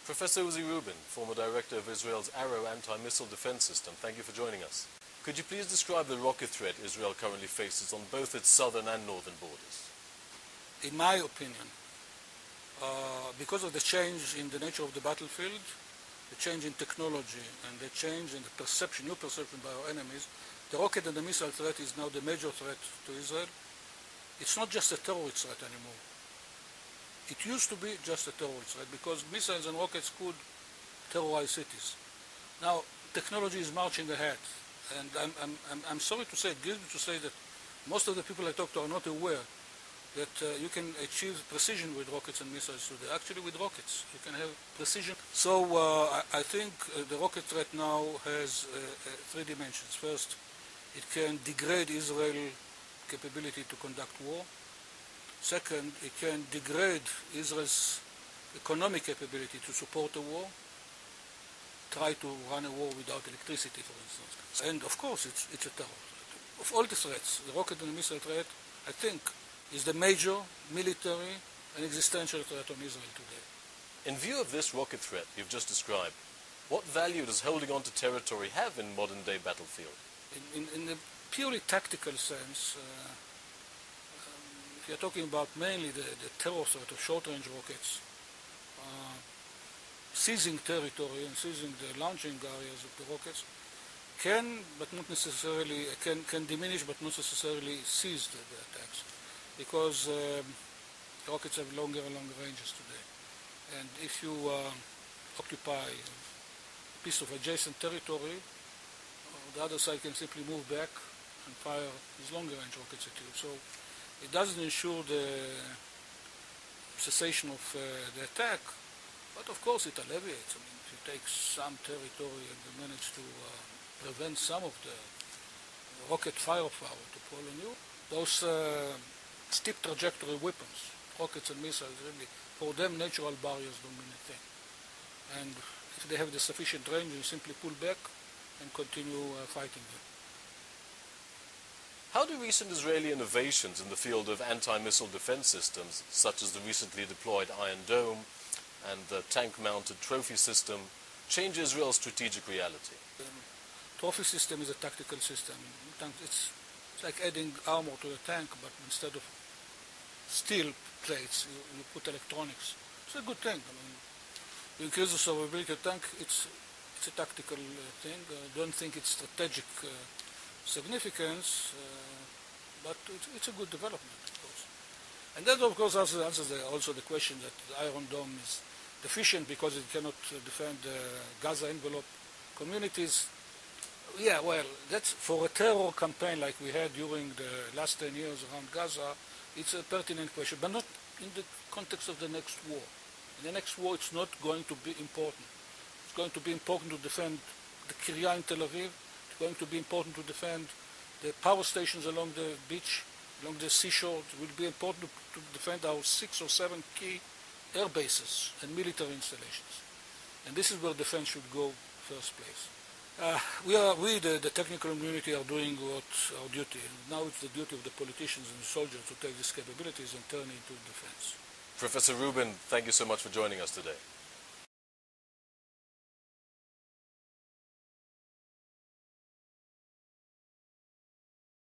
Professor Uzi Rubin, former director of Israel's Arrow anti-missile defense system, thank you for joining us. Could you please describe the rocket threat Israel currently faces on both its southern and northern borders? In my opinion, because of the change in the nature of the battlefield, the change in technology, and the change in the perception, new perception by our enemies, the rocket and the missile threat is now the major threat to Israel. It's not just a terrorist threat anymore. It used to be just a terrorist threat because missiles and rockets could terrorize cities. Now, technology is marching ahead, and I'm sorry to say, it grieves me to say that most of the people I talk to are not aware that you can achieve precision with rockets and missiles today. Actually, with rockets, you can have precision. So I think the rocket threat now has three dimensions. First, it can degrade Israel's capability to conduct war. Second, it can degrade Israel's economic capability to support a war, try to run a war without electricity, for instance. And of course, it's a terror threat. Of all the threats, the rocket and the missile threat, I think, is the major military and existential threat on Israel today. In view of this rocket threat you've just described, what value does holding on to territory have in modern-day battlefield? In a purely tactical sense, if you're talking about mainly the terror threat of short-range rockets, seizing territory and seizing the launching areas of the rockets can, but not necessarily, can diminish but not necessarily seize the attacks, because rockets have longer and longer ranges today. And if you occupy a piece of adjacent territory, the other side can simply move back and fire these longer range rockets at you. So it doesn't ensure the cessation of the attack, but of course it alleviates. I mean, if you take some territory and you manage to prevent some of the rocket firepower to fall on you, those steep trajectory weapons, rockets and missiles, really, for them natural barriers don't mean a thing. And if they have the sufficient range, you simply pull back and continue fighting them. How do recent Israeli innovations in the field of anti-missile defense systems, such as the recently deployed Iron Dome and the tank-mounted trophy system, change Israel's strategic reality? The trophy system is a tactical system. It's like adding armor to a tank, but instead of steel plates, you put electronics. It's a good thing. I mean, you increase the survivability of the tank, it's a tactical thing. I don't think it's strategic significance, but it's a good development, of course. And that, of course, answers also the question that the Iron Dome is deficient because it cannot defend Gaza envelope communities. Yeah, well, that's for a terror campaign like we had during the last 10 years around Gaza, it's a pertinent question, but not in the context of the next war. In the next war, it's not going to be important. It's going to be important to defend the Kiryat in Tel Aviv. It's going to be important to defend the power stations along the beach, along the seashore. It will be important to defend our 6 or 7 key air bases and military installations. And this is where defense should go first place. We, the technical community, are doing what our duty. Now it's the duty of the politicians and the soldiers to take these capabilities and turn it into defense. Professor Rubin, thank you so much for joining us today.